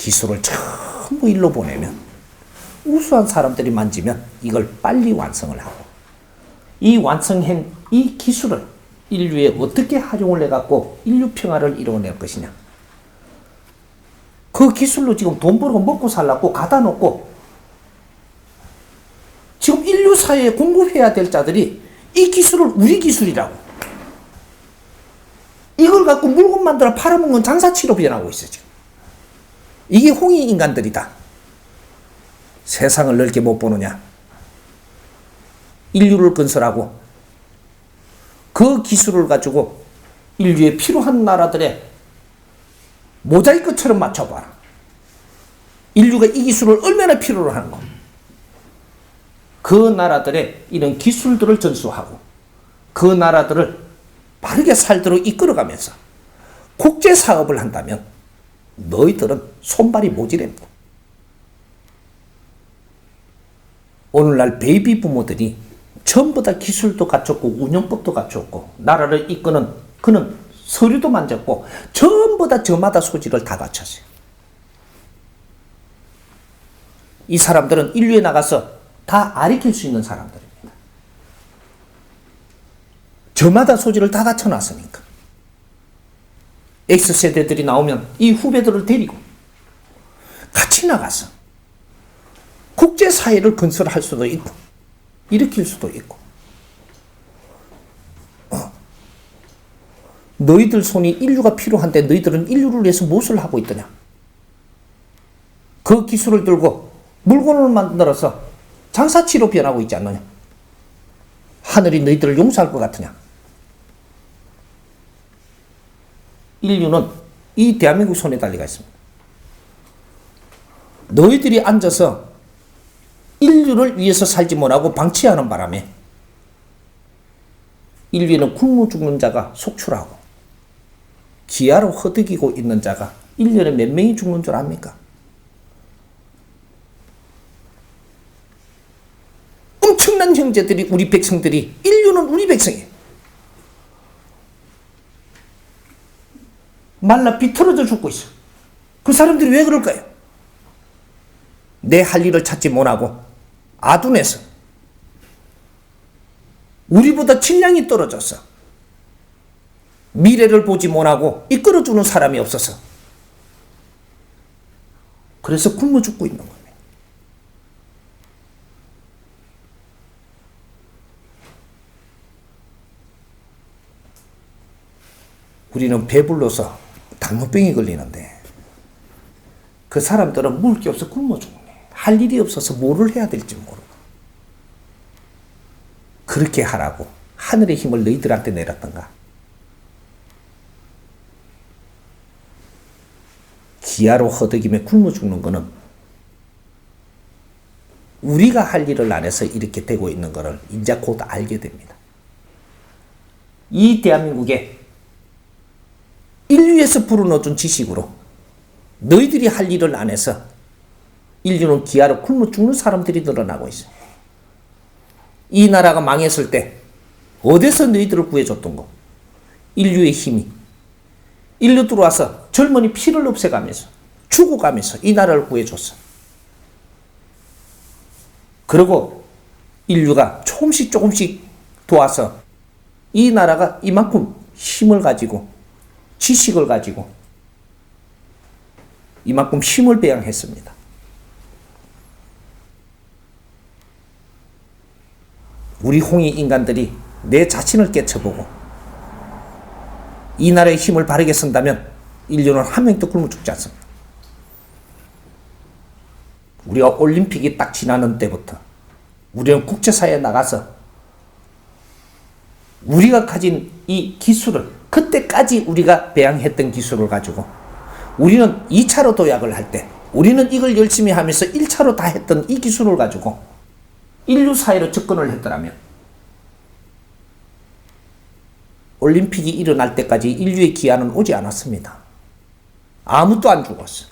기술을 전부 일로 보내면 우수한 사람들이 만지면 이걸 빨리 완성을 하고 이 완성한 이 기술을 인류에 어떻게 활용을 해갖고 인류 평화를 이루어낼 것이냐. 그 기술로 지금 돈 벌고 먹고 살라고 갖다 놓고 지금 인류 사회에 공급해야 될 자들이 이 기술을 우리 기술이라고 이걸 갖고 물건 만들어 팔아먹는 장사치로 변하고 있어 지금. 이게 홍익 인간들이다. 세상을 넓게 못 보느냐. 인류를 건설하고 그 기술을 가지고 인류에 필요한 나라들의 모자이크처럼 맞춰봐라. 인류가 이 기술을 얼마나 필요로 하는 거. 그 나라들의 이런 기술들을 전수하고 그 나라들을 바르게 살도록 이끌어가면서 국제사업을 한다면 너희들은 손발이 모자랍니다. 오늘날 베이비 부모들이 전부 다 기술도 갖췄고 운영법도 갖췄고 나라를 이끄는 그는 서류도 만졌고 전부 다 저마다 소질을 다 갖췄어요. 이 사람들은 인류에 나가서 다 가르칠 수 있는 사람들입니다. 저마다 소질을 다 갖춰놨으니까. X세대들이 나오면 이 후배들을 데리고 같이 나가서 국제사회를 건설할 수도 있고 일으킬 수도 있고 너희들 손이 인류가 필요한데 너희들은 인류를 위해서 무엇을 하고 있더냐. 그 기술을 들고 물건을 만들어서 장사치로 변하고 있지 않느냐. 하늘이 너희들을 용서할 것 같으냐. 인류는 이 대한민국 손에 달려가 있습니다. 너희들이 앉아서 인류를 위해서 살지 못하고 방치하는 바람에 인류에는 굶어 죽는 자가 속출하고 기아로 허덕이고 있는 자가 1년에 몇 명이 죽는 줄 압니까? 엄청난 형제들이 우리 백성들이 인류는 우리 백성이에요. 말라 비틀어져 죽고 있어. 그 사람들이 왜 그럴까요? 내 할 일을 찾지 못하고 아둔해서 우리보다 질량이 떨어져서 미래를 보지 못하고 이끌어주는 사람이 없어서 그래서 굶어 죽고 있는 겁니다. 우리는 배불러서 당뇨병이 걸리는데 그 사람들은 먹을 게 없어 굶어 죽네. 할 일이 없어서 뭐를 해야 될지 모르고. 그렇게 하라고 하늘의 힘을 너희들한테 내렸던가. 기아로 허덕임에 굶어 죽는 거는 우리가 할 일을 안 해서 이렇게 되고 있는 거를 이제 곧 알게 됩니다. 이 대한민국에 인류에서 불어넣어준 지식으로 너희들이 할 일을 안 해서 인류는 기아로 굶어 죽는 사람들이 늘어나고 있어요. 이 나라가 망했을 때 어디서 너희들을 구해줬던 거? 인류의 힘이. 인류 들어와서 젊은이 피를 없애가면서 죽어가면서 이 나라를 구해줬어. 그리고 인류가 조금씩 도와서 이 나라가 이만큼 힘을 가지고 지식을 가지고 이만큼 힘을 배양했습니다. 우리 홍익 인간들이 내 자신을 깨쳐보고 이 나라의 힘을 바르게 쓴다면 인류는 한 명도 굶어 죽지 않습니다. 우리가 올림픽이 딱 지나는 때부터 우리는 국제사회에 나가서 우리가 가진 이 기술을 그때까지 우리가 배양했던 기술을 가지고 우리는 2차로 도약을 할 때 우리는 이걸 열심히 하면서 1차로 다 했던 이 기술을 가지고 인류 사회로 접근을 했더라면 올림픽이 일어날 때까지 인류의 기한은 오지 않았습니다. 아무도 안 죽었어.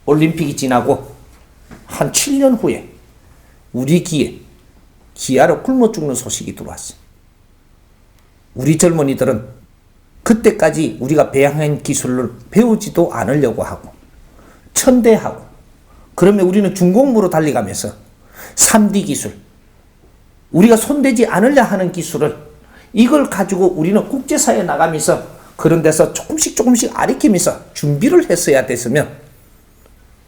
올림픽이 지나고 한 7년 후에 우리 귀에 기아로 굶어 죽는 소식이 들어왔어요. 우리 젊은이들은 그때까지 우리가 배양한 기술을 배우지도 않으려고 하고 천대하고, 그러면 우리는 중공무로 달려가면서 3D 기술, 우리가 손대지 않으려 하는 기술을, 이걸 가지고 우리는 국제사회에 나가면서 그런 데서 조금씩 아리키면서 준비를 했어야 됐으면,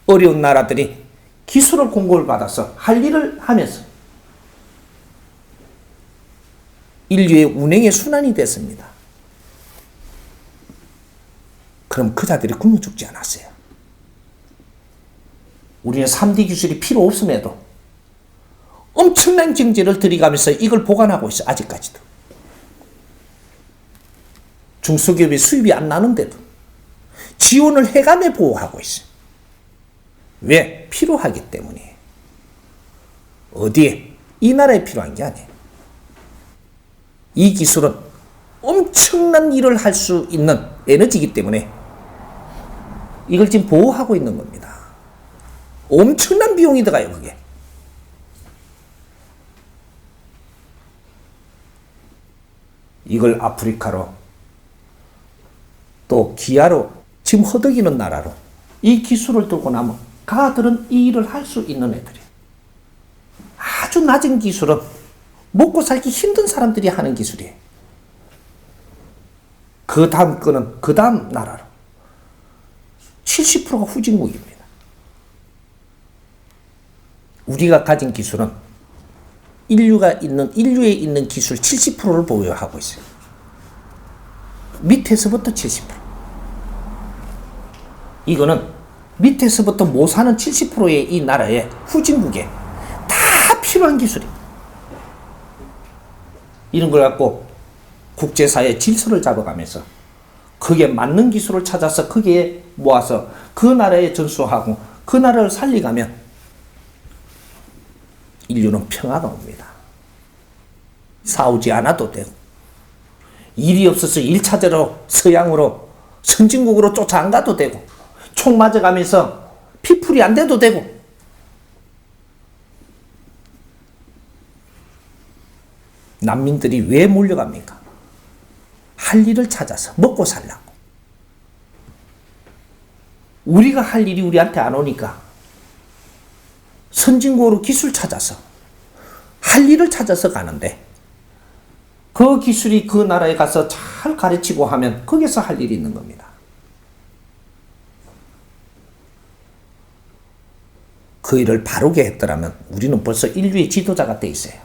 어려운 나라들이 기술을 공급을 받아서 할 일을 하면서 인류의 운행의 순환이 됐습니다. 그럼 그 자들이 굶어 죽지 않았어요. 우리는 3D 기술이 필요 없음에도 엄청난 경제를 들이가면서 이걸 보관하고 있어. 아직까지도. 중소기업의 수입이 안 나는데도 지원을 해가며 보호하고 있어. 왜? 필요하기 때문이에요. 어디에? 이 나라에 필요한 게 아니에요. 이 기술은 엄청난 일을 할 수 있는 에너지이기 때문에 이걸 지금 보호하고 있는 겁니다. 엄청난 비용이 들어가요, 그게. 이걸 아프리카로, 또 기아로, 지금 허덕이는 나라로 이 기술을 들고 나면 가들은 이 일을 할 수 있는 애들이. 아주 낮은 기술은 먹고 살기 힘든 사람들이 하는 기술이에요. 그 다음 거는 그 다음 나라로 70%가 후진국입니다. 우리가 가진 기술은 인류에 있는 기술 70%를 보유하고 있어요. 밑에서부터 70%. 이거는 밑에서부터 못 사는 70%의 이 나라의 후진국에 다 필요한 기술이에요. 이런 걸 갖고 국제사회 질서를 잡아가면서 거기에 맞는 기술을 찾아서 거기에 모아서 그 나라에 전수하고 그 나라를 살리가면 인류는 평화가 옵니다. 싸우지 않아도 되고, 일이 없어서 1차적으로 서양으로 선진국으로 쫓아 안 가도 되고, 총 맞아가면서 피풀이 안 돼도 되고, 난민들이 왜 몰려갑니까? 할 일을 찾아서 먹고 살라고. 우리가 할 일이 우리한테 안 오니까 선진국으로 기술 찾아서 할 일을 찾아서 가는데, 그 기술이 그 나라에 가서 잘 가르치고 하면 거기서 할 일이 있는 겁니다. 그 일을 바르게 했더라면 우리는 벌써 인류의 지도자가 돼 있어요.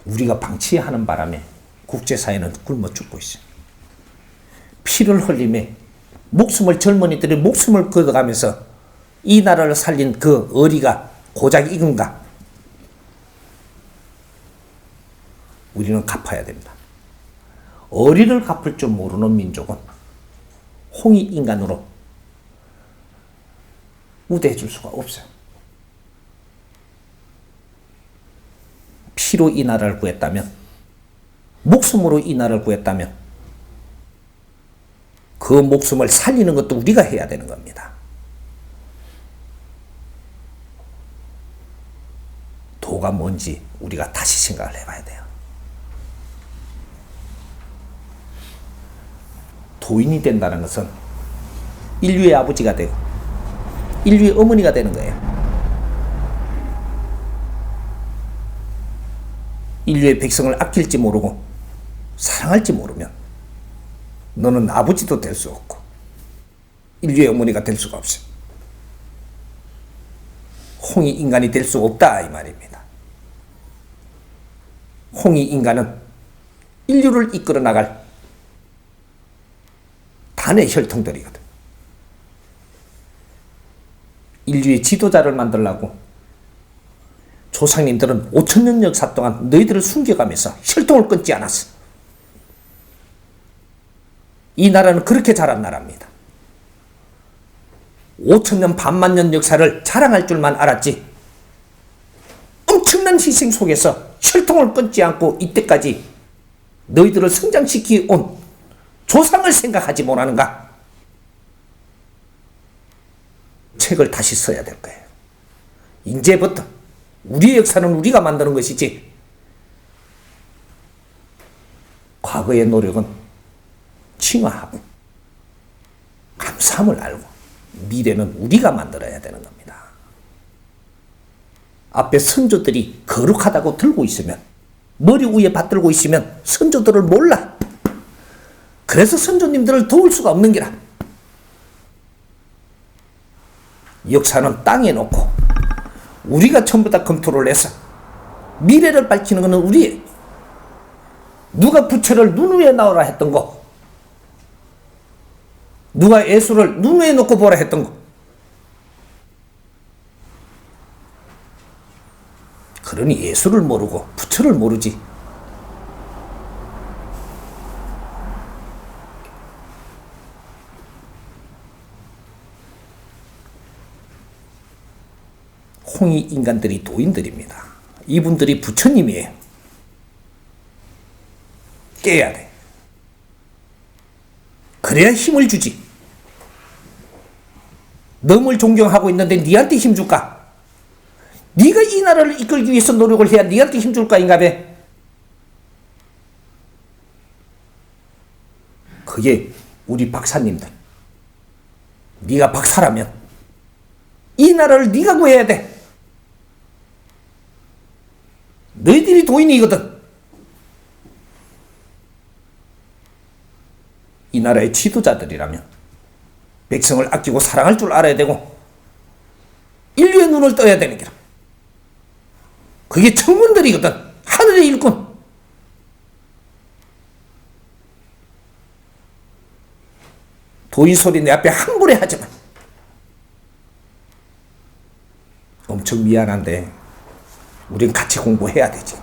우리가 방치하는 바람에 국제사회는 굶어 죽고 있어요. 피를 흘리며 젊은이들이 목숨을 걷어가면서 이 나라를 살린 그 어리가 고작 이건가? 우리는 갚아야 됩니다. 어리를 갚을 줄 모르는 민족은 홍익인간으로 우대해 줄 수가 없어요. 피로 이 나라를 구했다면, 목숨으로 이 나라를 구했다면 그 목숨을 살리는 것도 우리가 해야 되는 겁니다. 도가 뭔지 우리가 다시 생각을 해봐야 돼요. 도인이 된다는 것은 인류의 아버지가 되고 인류의 어머니가 되는 거예요. 인류의 백성을 아낄지 모르고 사랑할지 모르면 너는 아버지도 될 수 없고 인류의 어머니가 될 수가 없어요. 홍이 인간이 될 수 없다 이 말입니다. 홍이 인간은 인류를 이끌어 나갈 단의 혈통들이거든. 인류의 지도자를 만들려고 조상님들은 5,000년 역사 동안 너희들을 숨겨가면서 혈통을 끊지 않았어. 이 나라는 그렇게 자란 나라입니다. 5,000년 반만년 역사를 자랑할 줄만 알았지, 엄청난 희생 속에서 혈통을 끊지 않고 이때까지 너희들을 성장시키온 조상을 생각하지 못하는가? 책을 다시 써야 될 거예요. 이제부터 우리의 역사는 우리가 만드는 것이지, 과거의 노력은 칭화하고 감사함을 알고 미래는 우리가 만들어야 되는 겁니다. 앞에 선조들이 거룩하다고 들고 있으면, 머리 위에 받들고 있으면 선조들을 몰라. 그래서 선조님들을 도울 수가 없는 게라. 역사는 땅에 놓고 우리가 전부 다 검토를 해서 미래를 밝히는 것은 우리의, 누가 부처를 눈 위에 나오라 했던 거, 누가 예수를 눈 위에 놓고 보라 했던 거, 그러니 예수를 모르고 부처를 모르지. 홍익 인간들이 도인들입니다. 이분들이 부처님이에요. 깨야 돼. 그래야 힘을 주지. 너를 존경하고 있는데 니한테 힘 줄까? 네가 이 나라를 이끌기 위해서 노력을 해야 니한테 힘 줄까 인가봐. 그게 우리 박사님들. 네가 박사라면 이 나라를 네가 구해야 돼. 너희들이 도인이거든. 이 나라의 지도자들이라면 백성을 아끼고 사랑할 줄 알아야 되고 인류의 눈을 떠야 되는 게라. 그게 청군들이거든. 하늘의 일꾼. 도인 소리 내 앞에 함부로 하지 마. 엄청 미안한데 우린 같이 공부해야 되지.